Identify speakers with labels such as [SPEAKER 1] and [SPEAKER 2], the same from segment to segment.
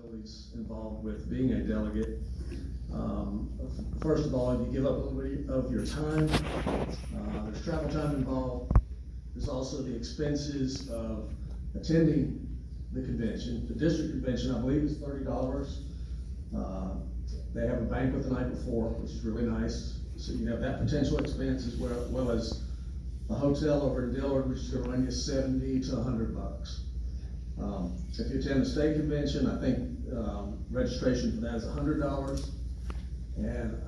[SPEAKER 1] responsibilities involved with being a delegate. First of all, you give up a little bit of your time. There's travel time involved. There's also the expenses of attending the convention. The district convention, I believe, is $30. They have a banquet the night before, which is really nice. So you have that potential expense as well as a hotel over in Dillard, which is gonna run you $70 to $100. If you attend the state convention, I think, registration for that is $100. And,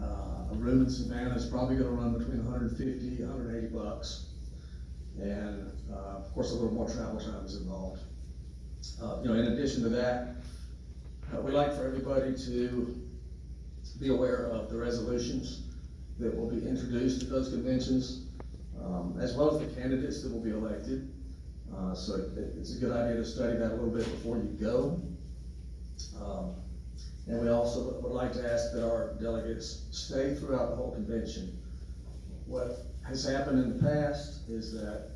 [SPEAKER 1] a room in Savannah is probably gonna run between $150, $180. And, of course, a little more travel time is involved. In addition to that, we like for everybody to be aware of the resolutions that will be introduced at those conventions, as well as the candidates that will be elected. So it's a good idea to study that a little bit before you go. And we also would like to ask that our delegates stay throughout the whole convention. What has happened in the past is that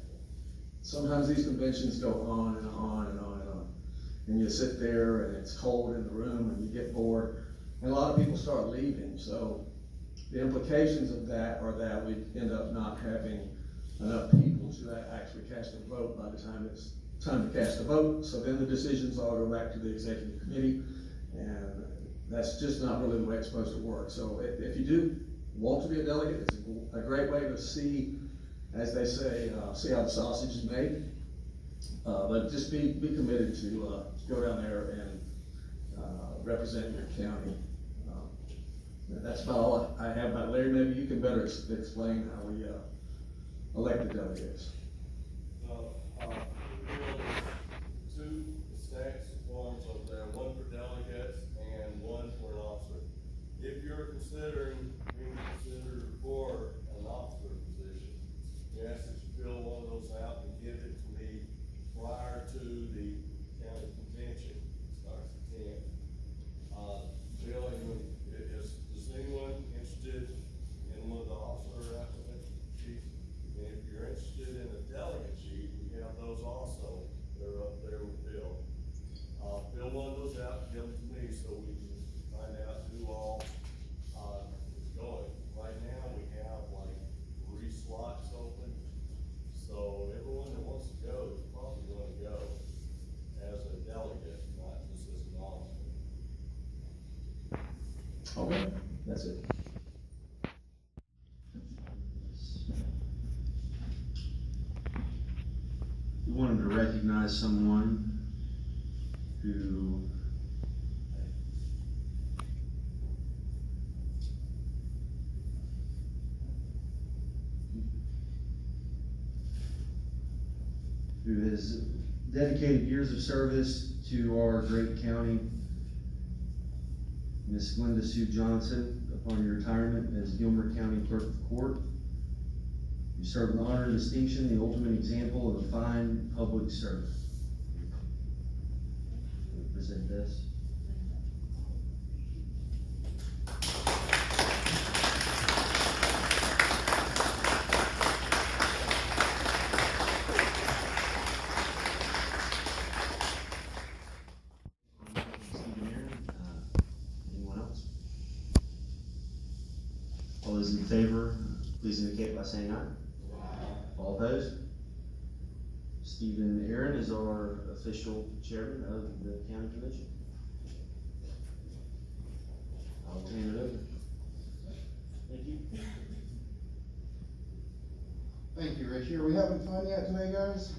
[SPEAKER 1] sometimes these conventions go on and on and on and on. And you sit there and it's cold in the room and you get bored. And a lot of people start leaving. So the implications of that are that we end up not having enough people to actually cast a vote by the time it's time to cast a vote. So then the decisions all go back to the executive committee, and that's just not really the way it's supposed to work. So if you do want to be a delegate, it's a great way to see, as they say, see how the sausage is made. But just be committed to go down there and represent your county. That's about all I have about Larry. Maybe you can better explain how we elect the delegates.
[SPEAKER 2] Two stacks of forms over there, one for delegates and one for an officer. If you're being considered for an officer position, we ask that you fill one of those out and give it to me prior to the county convention. It starts at 10. Is anyone interested in one of the officer applicant sheets? And if you're interested in the delegate sheet, we have those also. They're up there with Bill. Fill one of those out, give them to me so we can find out who all is going. Right now, we have like 3 slots open. So everyone that wants to go is probably going to go as a delegate, not just as an officer.
[SPEAKER 1] Okay, that's it.
[SPEAKER 3] We wanted to recognize someone who has dedicated years of service to our great county. Miss Linda Sue Johnson, upon your retirement as Gilmer County Clerk of Court. You serve with honor and distinction, the ultimate example of a fine public servant. Present this. Anyone else? All those in favor, please indicate by saying aye. All opposed? Stephen Aaron is our official chairman of the county convention. I'll hand it over. Thank you.
[SPEAKER 4] Thank you, Richie. Are we having fun yet today, guys?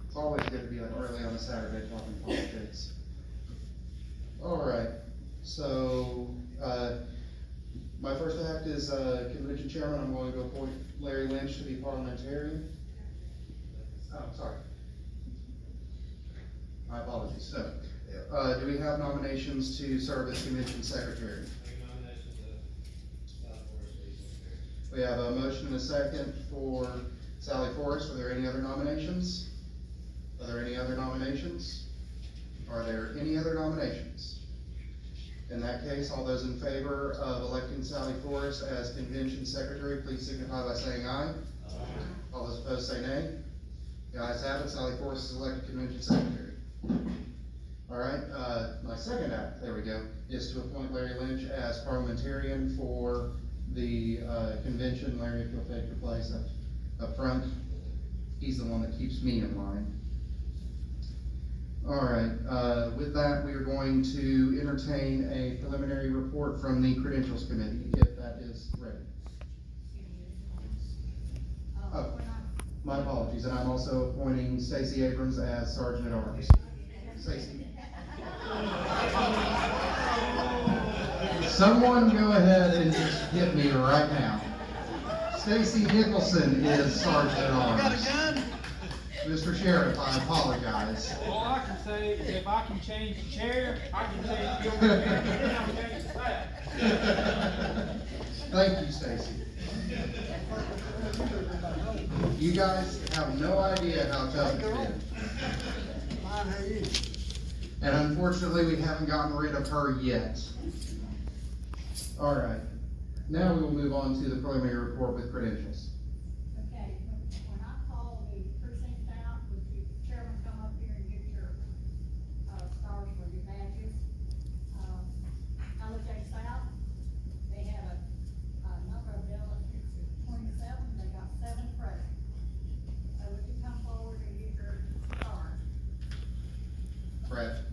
[SPEAKER 4] It's always good to be like early on a Saturday talking politics. All right, so, my first act is, convention chairman. I'm going to appoint Larry Lynch to be parliamentarian. Oh, sorry. My apologies. So, do we have nominations to serve as convention secretary? We have a motion and a second for Sally Forrest. Are there any other nominations? Are there any other nominations? Are there any other nominations? In that case, all those in favor of electing Sally Forrest as convention secretary, please signify by saying aye. Aye. All those opposed say nay. The ayes have it. Sally Forrest is elected convention secretary. All right, my second act, there we go, is to appoint Larry Lynch as parliamentarian for the, convention. Larry, if you'll take your place up front. He's the one that keeps me in line. All right, with that, we are going to entertain a preliminary report from the Credentials Committee, if that is ready. Oh, my apologies, and I'm also appointing Stacy Abrams as Sergeant at Arms. Stacy. Someone go ahead and just hit me right now. Stacy Nicholson is Sergeant at Arms. Mr. Sheriff, I apologize.
[SPEAKER 5] All I can say is if I can change the chair, I can change Gilmer County, and I'll change the staff.
[SPEAKER 4] Thank you, Stacy. You guys have no idea how tough it's been. And unfortunately, we haven't gotten rid of her yet. All right, now we will move on to the preliminary report with credentials.
[SPEAKER 6] Okay, when I call the precinct out, would you chairman come up here and get your, stars for your badges? LJ South, they had a number of delegates, 27, they got 7 present. So would you come forward and get your stars?
[SPEAKER 4] Brett?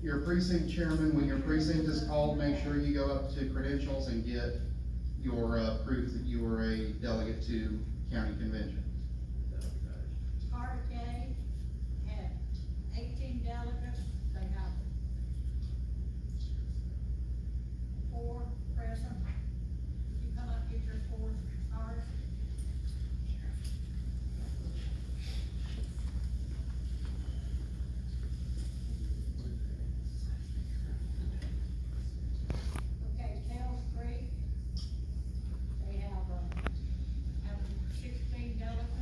[SPEAKER 4] Your precinct chairman, when your precinct is called, make sure you go up to credentials and get your, proof that you were a delegate to county convention.
[SPEAKER 6] Carter K had 18 delegates, they have 4 present. Would you come up and get your 4 stars? Okay, Tails Creek, they have 16 delegates.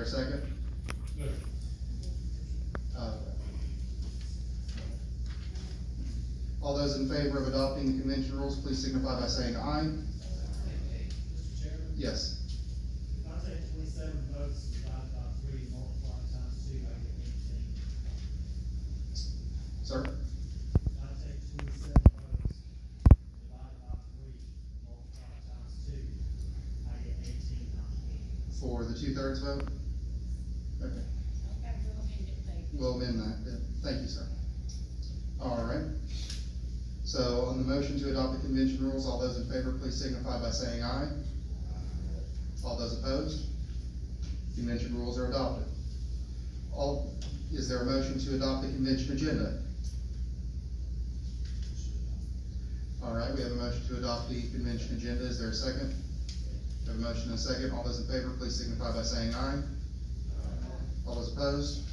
[SPEAKER 4] a second? All those in favor of adopting the convention rules, please signify by saying aye.
[SPEAKER 7] Mr. Chairman,
[SPEAKER 4] Yes.
[SPEAKER 7] if I take 27 votes divided by 3, multiply times 2, I get 18.
[SPEAKER 4] Sir?
[SPEAKER 7] If I take 27 votes divided by 3, multiply times 2, I get 18, not 20.
[SPEAKER 4] For the 2/3 vote? Okay,
[SPEAKER 6] Okay, we'll amend it later.
[SPEAKER 4] we'll amend that, then. Thank you, sir. All right. So on the motion to adopt the convention rules, all those in favor, please signify by saying aye. All those opposed? Convention rules are adopted. Is there a motion to adopt the convention agenda? All right, we have a motion to adopt the convention agenda. Is there a second? We have a motion and a second. All those in favor, please signify by saying aye. All those opposed?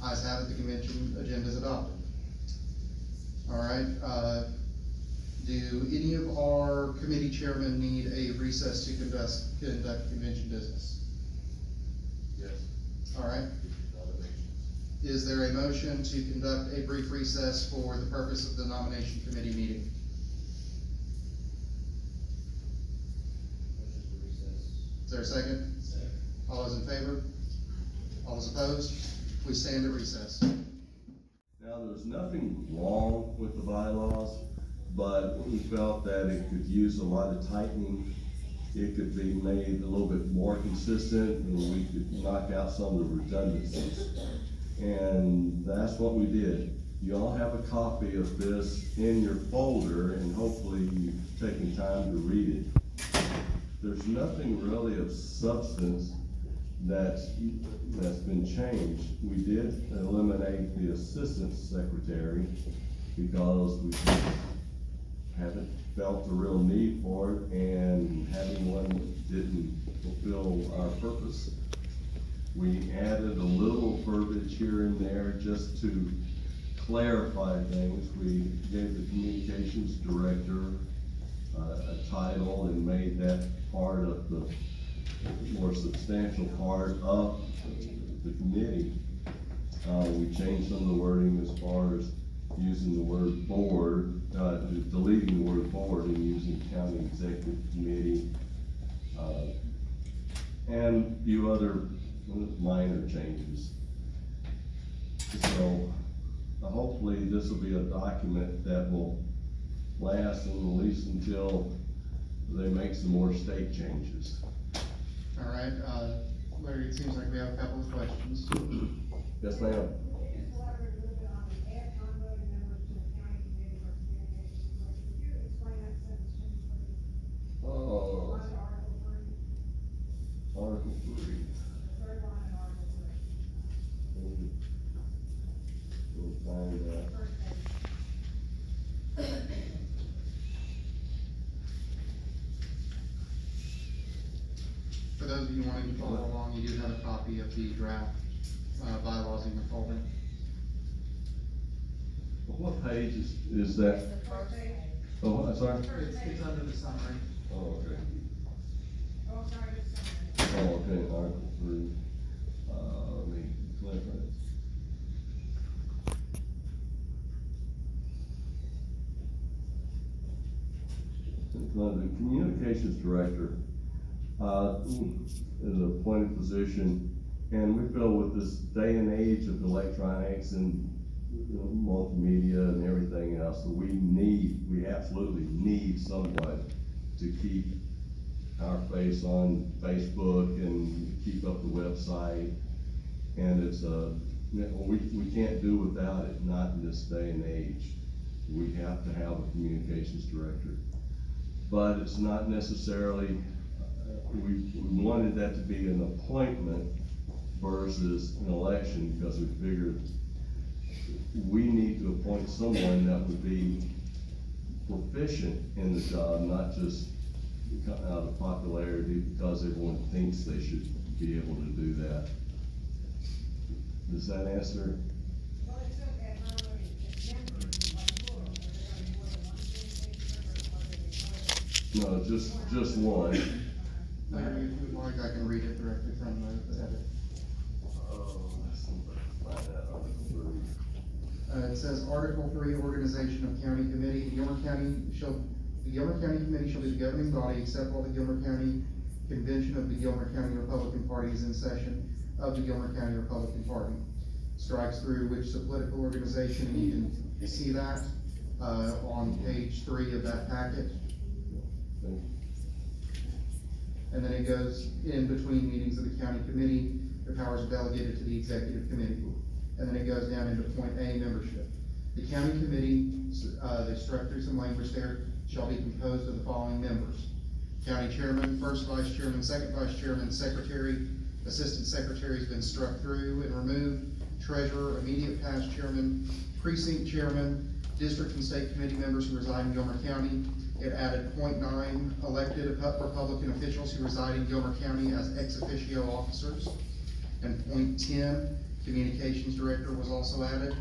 [SPEAKER 4] Ayes have it, the convention agenda is adopted. All right, do any of our committee chairmen need a recess to conduct convention business?
[SPEAKER 2] Yes.
[SPEAKER 4] All right, is there a motion to conduct a brief recess for the purpose of the nomination committee meeting? Is there a second?
[SPEAKER 7] Second.
[SPEAKER 4] All those in favor? All those opposed? Please stand at recess.
[SPEAKER 2] Now, there's nothing wrong with the bylaws, but we felt that it could use a lot of tightening. It could be made a little bit more consistent, and we could knock out some of the redundancies. And that's what we did. You all have a copy of this in your folder, and hopefully you've taken time to read it. There's nothing really of substance that's been changed. We did eliminate the assistant secretary because we haven't felt a real need for it, and having one didn't fulfill our purpose. We added a little verbiage here and there just to clarify things. We gave the communications director a title and made that part of the more substantial part of the committee. We changed some of the wording as far as using the word board, deleting the word board and using county executive committee, and a few other minor changes. So hopefully this will be a document that will last at least until they make some more state changes.
[SPEAKER 4] All right, Larry, it seems like we have a couple of questions.
[SPEAKER 2] Yes, ma'am.
[SPEAKER 6] Just elaborate a little bit on the add non-voting members to the county committee for communications. Could you explain that sentence to me, please?
[SPEAKER 2] Oh,
[SPEAKER 6] On Article 3,
[SPEAKER 2] Article 3.
[SPEAKER 6] the third line in Article 3,
[SPEAKER 2] We'll find that.
[SPEAKER 6] first page.
[SPEAKER 4] For those of you wanting to follow along, you do have a copy of the draft bylaws in your folder.
[SPEAKER 2] What page is that?
[SPEAKER 6] First page.
[SPEAKER 2] Oh, I'm sorry?
[SPEAKER 4] It's under the summary.
[SPEAKER 2] Oh, okay.
[SPEAKER 6] Oh, sorry, just a minute.
[SPEAKER 2] Oh, okay, Article 3. Let me click on it. The communications director, is an appointed position, and we feel with this day and age of electronics and multimedia and everything else, that we absolutely need someone to keep our face on Facebook and keep up the website. And it's we can't do without it, not in this day and age. We have to have a communications director. But it's not necessarily, we wanted that to be an appointment versus an election, because we figured we need to appoint someone that would be proficient in the job, not just out of popularity because everyone thinks they should be able to do that. Does that answer?
[SPEAKER 6] Well, it says add non-voting members, like plural, are there gonna be more than one communication member, or are they
[SPEAKER 2] No, just one.
[SPEAKER 4] Larry, if you would like, I can read it directly from the edit.
[SPEAKER 2] Find that Article 3.
[SPEAKER 4] It says Article 3, Organization of County Committee. The Gilmer County Committee shall be the governing body except while the Gilmer County Convention of the Gilmer County Republican Party is in session of the Gilmer County Republican Party. Strikes through which is a political organization, and you can see that, on page 3 of that packet. And then it goes in between meetings of the county committee, the powers are delegated to the executive committee. And then it goes down into point A, membership. The county committee, they struck through some language there, shall be composed of the following members: county chairman, first vice chairman, second vice chairman, secretary, assistant secretary has been struck through and removed, treasurer, immediate past chairman, precinct chairman, district and state committee members who reside in Gilmer County. It added point 9, elected Republican officials who reside in Gilmer County as ex officio officers. And point 10, communications director was also added.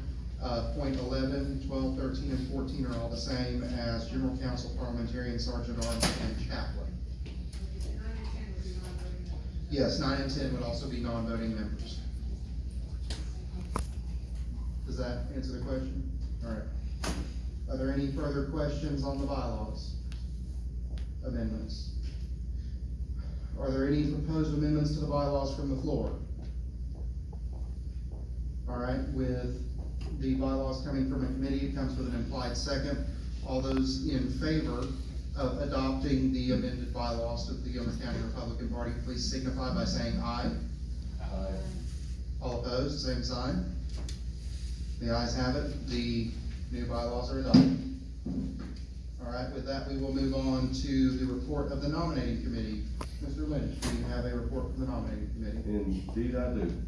[SPEAKER 4] Point 11, 12, 13, and 14 are all the same as general counsel, parliamentarian, sergeant at arms, and chaplain. Yes, 9 and 10 would also be non-voting members. Does that answer the question? All right. Are there any further questions on the bylaws amendments? Are there any proposed amendments to the bylaws from the floor? All right, with the bylaws coming from a committee, it comes with an implied second. All those in favor of adopting the amended bylaws of the Gilmer County Republican Party, please signify by saying aye.
[SPEAKER 2] Aye.
[SPEAKER 4] All opposed, same sign. The ayes have it. The new bylaws are adopted. All right, with that, we will move on to the report of the nominating committee. Mr. Lynch, do you have a report from the nominating committee?
[SPEAKER 2] Indeed I do.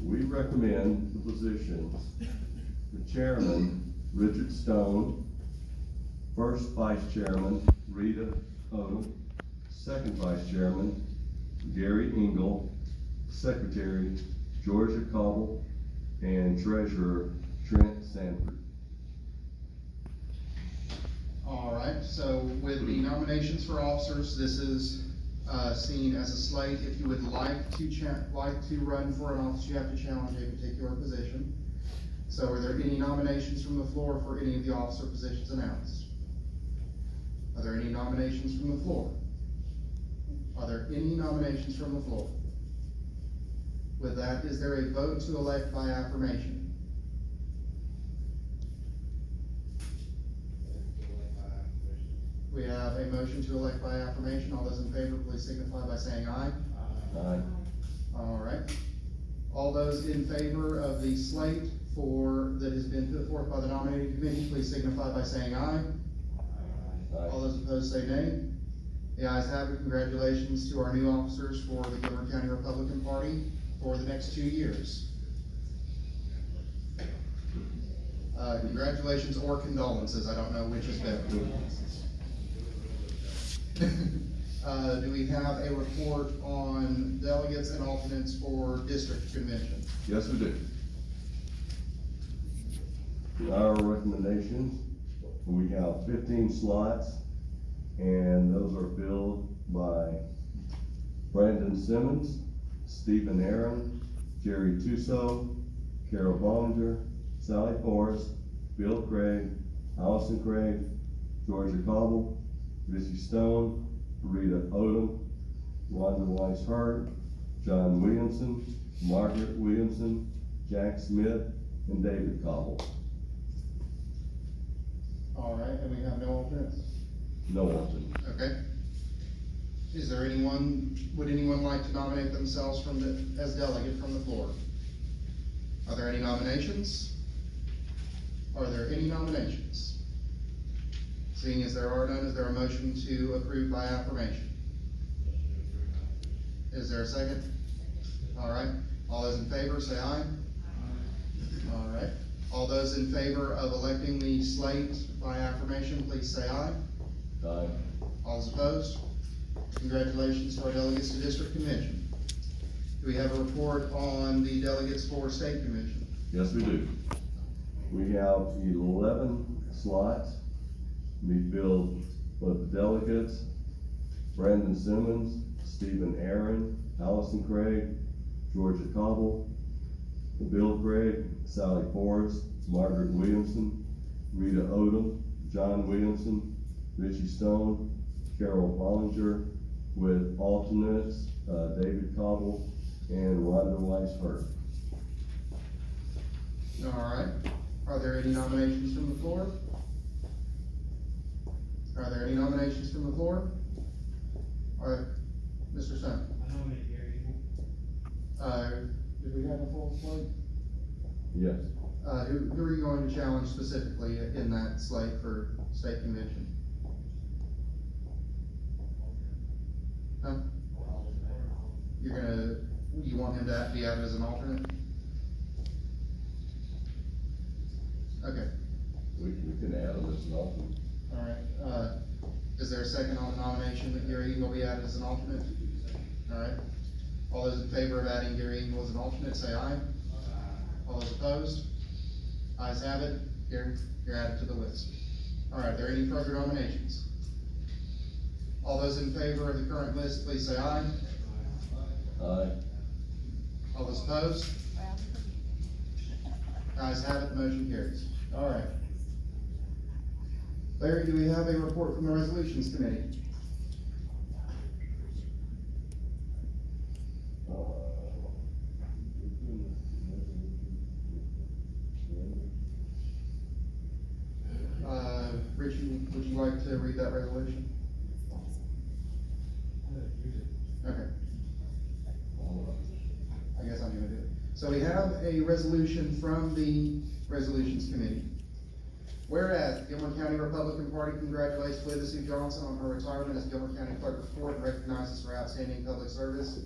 [SPEAKER 2] We recommend the positions: the chairman, Richard Stone; first vice chairman, Rita Odom; second vice chairman, Gary Engel; secretary, Georgia Cobble; and treasurer, Trent Sanford.
[SPEAKER 4] All right, so with the nominations for officers, this is seen as a slate. If you would like to run for an office, you have to challenge a particular position. So are there any nominations from the floor for any of the officer positions announced? Are there any nominations from the floor? Are there any nominations from the floor? With that, is there a vote to elect by affirmation? We have a motion to elect by affirmation. All those in favor, please signify by saying aye.
[SPEAKER 2] Aye.
[SPEAKER 4] All right. All those in favor of the slate that has been put forth by the nominating committee, please signify by saying aye.
[SPEAKER 2] Aye.
[SPEAKER 4] All those opposed say nay. The ayes have it. Congratulations to our new officers for the Gilmer County Republican Party for the next 2 years. Congratulations or condolences, I don't know which is better. Do we have a report on delegates and alternates for district convention?
[SPEAKER 2] Yes, we do. Our recommendations, we have 15 slots, and those are filled by Brandon Simmons, Stephen Aaron, Jerry Tuso, Carol Bollinger, Sally Forrest, Bill Craig, Allison Craig, Georgia Cobble, Missy Stone, Rita Odom, Wanda Weiss Hurd, John Williamson, Margaret Williamson, Jack Smith, and David Cobble.
[SPEAKER 4] All right, and we have no alternates.
[SPEAKER 2] No alternate.
[SPEAKER 4] Okay. Is there would anyone like to nominate themselves as delegate from the floor? Are there any nominations? Are there any nominations? Seeing as there are none, is there a motion to approve by affirmation? Is there a second? All right, all those in favor say aye. All right, all those in favor of electing the slate by affirmation, please say aye.
[SPEAKER 2] Aye.
[SPEAKER 4] All those opposed? Congratulations to our delegates to district convention. Do we have a report on the delegates for state convention?
[SPEAKER 2] Yes, we do. We have 11 slots to be filled with delegates: Brandon Simmons, Stephen Aaron, Allison Craig, Georgia Cobble, Bill Craig, Sally Forrest, Margaret Williamson, Rita Odom, John Williamson, Richie Stone, Carol Bollinger, with alternates, David Cobble and Rhonda Weiss-Hurd.
[SPEAKER 4] All right, are there any nominations from the floor? Are there any nominations from the floor? All right, Mr. Stone.
[SPEAKER 7] I nominate Gary Eagle.
[SPEAKER 4] Do we have a full slate?
[SPEAKER 2] Yes.
[SPEAKER 4] Who are you going to challenge specifically in that slate for state convention? Huh? You want him to be added as an alternate? Okay,
[SPEAKER 2] We can add him as an alternate.
[SPEAKER 4] all right, is there a second on the nomination that Gary Eagle be added as an alternate? All right, all those in favor of adding Gary Eagle as an alternate, say aye. All those opposed? Ayes have it, Gary, you're added to the list. All right, are there any further nominations? All those in favor of the current list, please say aye.
[SPEAKER 2] Aye.
[SPEAKER 4] All those opposed? Ayes have it, the motion carries. All right. Larry, do we have a report from the Resolutions Committee? Richie, would you like to read that resolution? Okay. I guess I'm gonna do it. So we have a resolution from the Resolutions Committee. Whereas the Gilmer County Republican Party congratulates Glenda Sue Johnson on her retirement as Gilmer County Clerk of Court and recognizes her outstanding public service.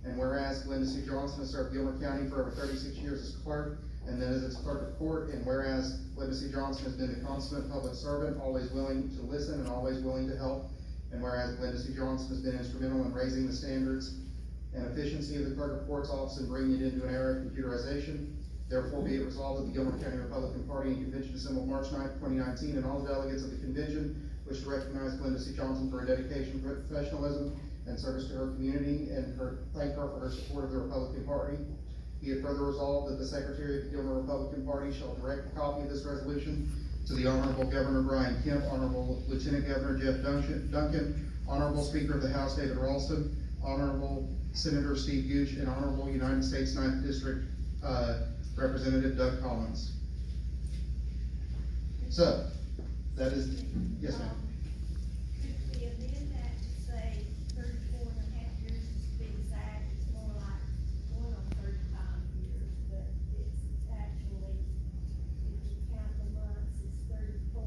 [SPEAKER 4] And whereas Glenda Sue Johnson has served Gilmer County for over 36 years as clerk and then as its clerk of court, and whereas Glenda Sue Johnson has been a consummate public servant, always willing to listen and always willing to help. And whereas Glenda Sue Johnson has been instrumental in raising the standards and efficiency of the clerk of court's office and bringing it into an era of computerization. Therefore, be it resolved that the Gilmer County Republican Party and Convention assembled March 9th, 2019, and all delegates of the convention wish to recognize Glenda C. Johnson for her dedication, professionalism, and service to her community, and thank her for her support of the Republican Party. Be it further resolved that the Secretary of the Gilmer Republican Party shall direct a copy of this resolution to the Honorable Governor Brian Kemp, Honorable Lieutenant Governor Jeff Duncan, Honorable Speaker of the House David Ralston, Honorable Senator Steve Gooch, and Honorable United States 9th District Representative Doug Collins. So, that is, yes ma'am.
[SPEAKER 6] Could we amend that to say 34.5 years to be exact? It's more like going on 35 years, but it's actually, if you count the months, it's 34.5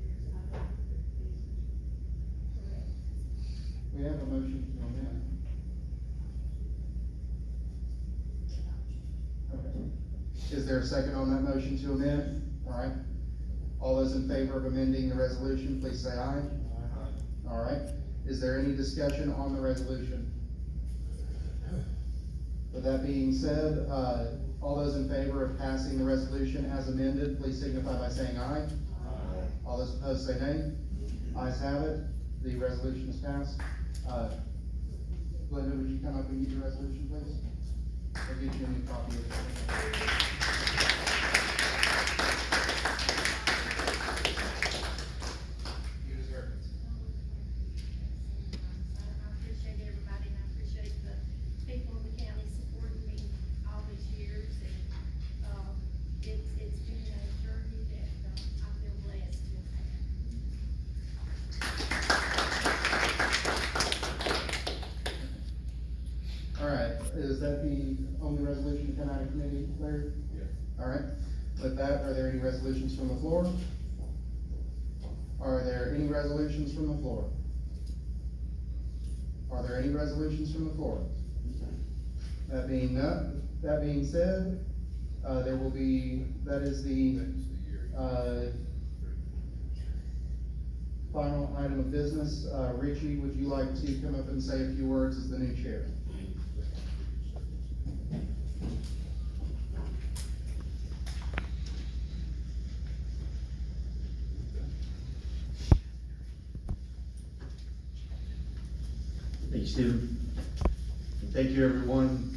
[SPEAKER 6] years. I don't think it would be correct.
[SPEAKER 4] We have a motion to amend. Okay. Is there a second on that motion to amend? All right. All those in favor of amending the resolution, please say aye. All right. Is there any discussion on the resolution? With that being said, all those in favor of passing the resolution as amended, please signify by saying aye. All those opposed say nay. Ayes have it. The resolution is passed. Glenda, would you come up and read the resolution, please? I'll get you a new copy of it. You deserve it.
[SPEAKER 6] I appreciate everybody, and I appreciate the people of the county supporting me all these years, and, it's been a journey that, I feel blessed to have.
[SPEAKER 4] All right, is that the only resolution to come out of committee, Larry?
[SPEAKER 2] Yeah.
[SPEAKER 4] All right, with that, are there any resolutions from the floor? Are there any resolutions from the floor? Are there any resolutions from the floor? That being said, there will be, that is the, final item of business. Richie, would you like to come up and say a few words as the new chair?
[SPEAKER 3] too. And thank you, everyone.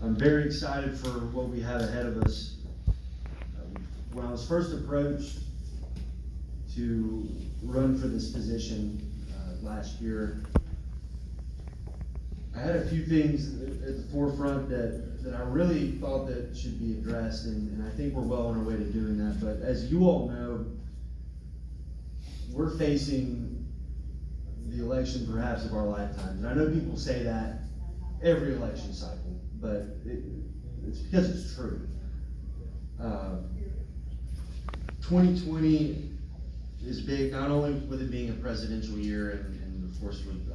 [SPEAKER 3] I'm very excited for what we have ahead of us. When I was first approached to run for this position last year, I had a few things at the forefront that I really thought that should be addressed, and I think we're well on our way to doing that. But as you all know, we're facing the election perhaps of our lifetimes. And I know people say that every election cycle, but it's because it's true. 2020 is big, not only with it being a presidential year and of course with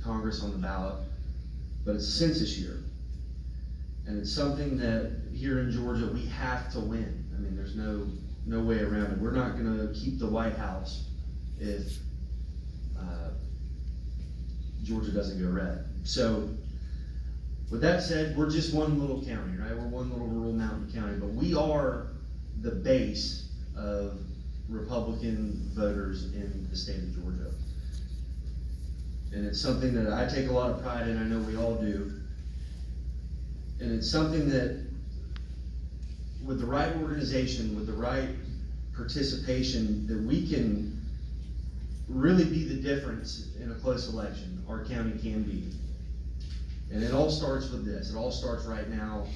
[SPEAKER 3] Congress on the ballot, but it's a census year. And it's something that here in Georgia, we have to win. I mean, there's no way around it. We're not gonna keep the White House if Georgia doesn't go red. So, with that said, we're just one little county, right? We're one little rural mountain county, but we are the base of Republican voters in the state of Georgia. And it's something that I take a lot of pride in, I know we all do. And it's something that, with the right organization, with the right participation, that we can really be the difference in a close election. Our county can be. And it all starts with this. It all starts right now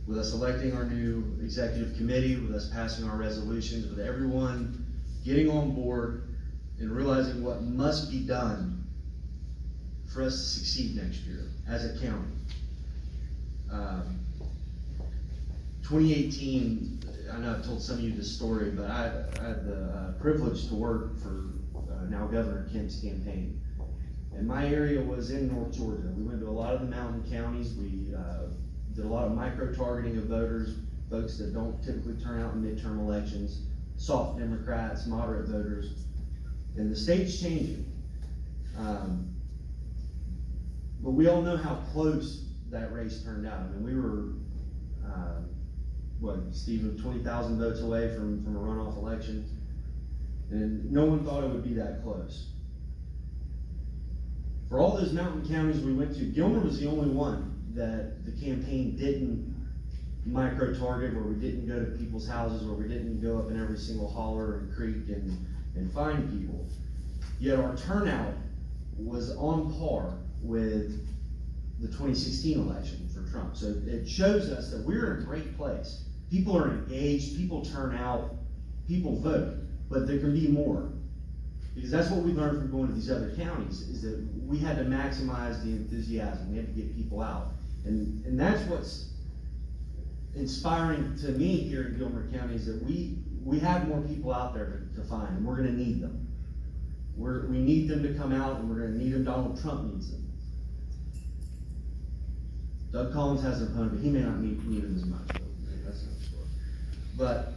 [SPEAKER 3] with us electing our new executive committee, with us passing our resolutions, with everyone getting on board and realizing what must be done for us to succeed next year as a county. 2018, I know I've told some of you this story, but I had the privilege to work for now Governor Kemp's campaign. And my area was in North Georgia. We went to a lot of the mountain counties. We did a lot of micro-targeting of voters, folks that don't typically turn out in midterm elections, soft Democrats, moderate voters. And the state's changing. But we all know how close that race turned out. I mean, we were, Stephen, 20,000 votes away from a runoff election. And no one thought it would be that close. For all those mountain counties we went to, Gilmer was the only one that the campaign didn't micro-target, where we didn't go to people's houses, where we didn't go up in every single holler and creek and find people. Yet our turnout was on par with the 2016 election for Trump. So it shows us that we're in a great place. People are engaged, people turn out, people vote, but there can be more. Because that's what we learned from going to these other counties, is that we had to maximize the enthusiasm. We had to get people out. And that's what's inspiring to me here in Gilmer County, is that we have more people out there to find, and we're gonna need them. We need them to come out, and we're gonna need them. Donald Trump needs them. Doug Collins has an opponent, but he may not need them as much. That's another story. But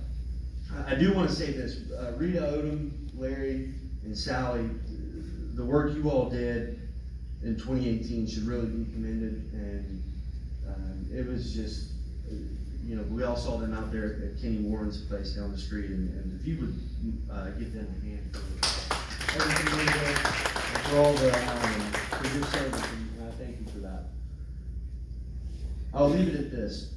[SPEAKER 3] I do want to say this. Rita Odom, Larry, and Sally, the work you all did in 2018 should really be commended. And it was just, we all saw them out there at Kenny Warren's place down the street. And if you would give them a hand for everything they did, and for all for your service, and I thank you for that. I'll leave it at this.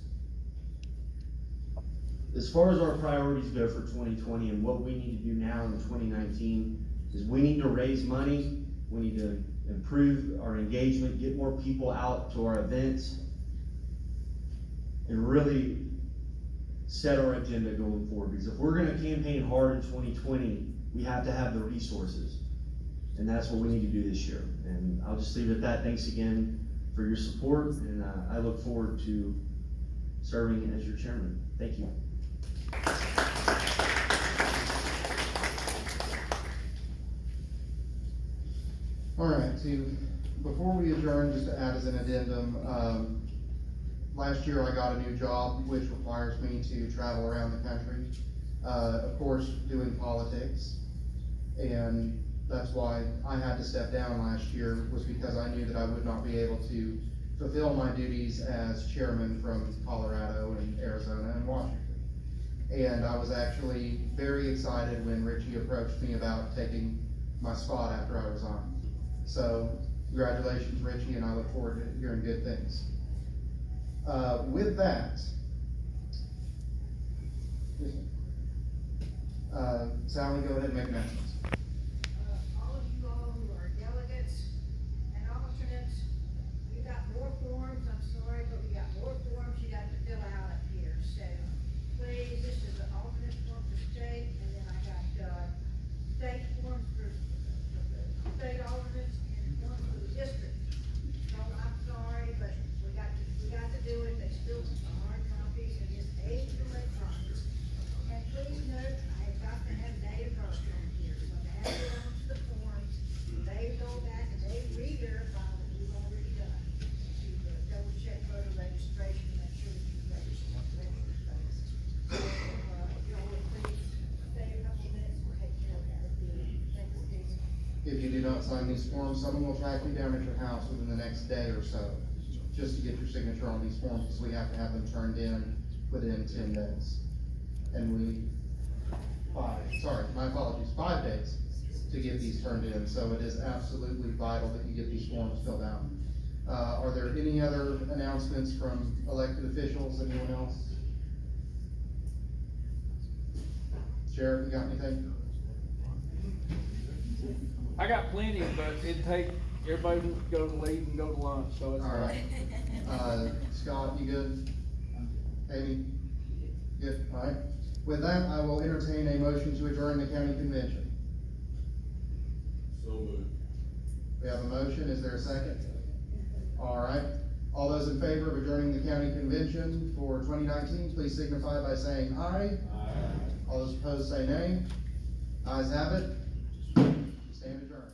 [SPEAKER 3] As far as our priorities go for 2020 and what we need to do now in 2019, is we need to raise money, we need to improve our engagement, get more people out to our events, and really set our agenda going forward. Because if we're gonna campaign hard in 2020, we have to have the resources. And that's what we need to do this year. And I'll just leave it at that. Thanks again for your support, and I look forward to serving as your chairman. Thank you.
[SPEAKER 4] All right, before we adjourn, just to add as an addendum, last year I got a new job, which requires me to travel around the country, of course, doing politics. And that's why I had to step down last year, was because I knew that I would not be able to fulfill my duties as chairman from Colorado and Arizona and Washington. And I was actually very excited when Richie approached me about taking my spot after I resign. So, congratulations, Richie, and I look forward to hearing good things. With that, Sally, go ahead and make announcements.
[SPEAKER 8] All of you all who are delegates and alternates, you got more forms, I'm sorry, but we got more forms you got to fill out up here, so please, this is the alternate form for state, and then I got, state forms for the state alternates and forms for the district. So I'm sorry, but we got to do it, they still are hard copies, and it's age electronics. And please note, I have got to have date of birth on here, so to add it on to the forms, they go back and they re-verify what we've already done. To double check voter registration, make sure that you register. So, if y'all would please stay a couple minutes, we'll take care of that. Thank you, Steve.
[SPEAKER 4] If you do not sign these forms, someone will track you down at your house within the next day or so, just to get your signature on these forms, because we have to have them turned in within 10 days. And my apologies, 5 days to get these turned in, so it is absolutely vital that you get these forms filled out. Are there any other announcements from elected officials, anyone else? Sheriff, you got anything?
[SPEAKER 5] I got plenty, but it'd take everybody to go to leave and go to lunch, so it's.
[SPEAKER 4] All right. Scott, you good? Amy? Good, all right. With that, I will entertain a motion to adjourn the county convention.
[SPEAKER 2] So moved.
[SPEAKER 4] We have a motion, is there a second? All right, all those in favor of adjourning the county convention for 2019, please signify by saying aye.
[SPEAKER 2] Aye.
[SPEAKER 4] All those opposed say nay. Ayes have it. Stand adjourned.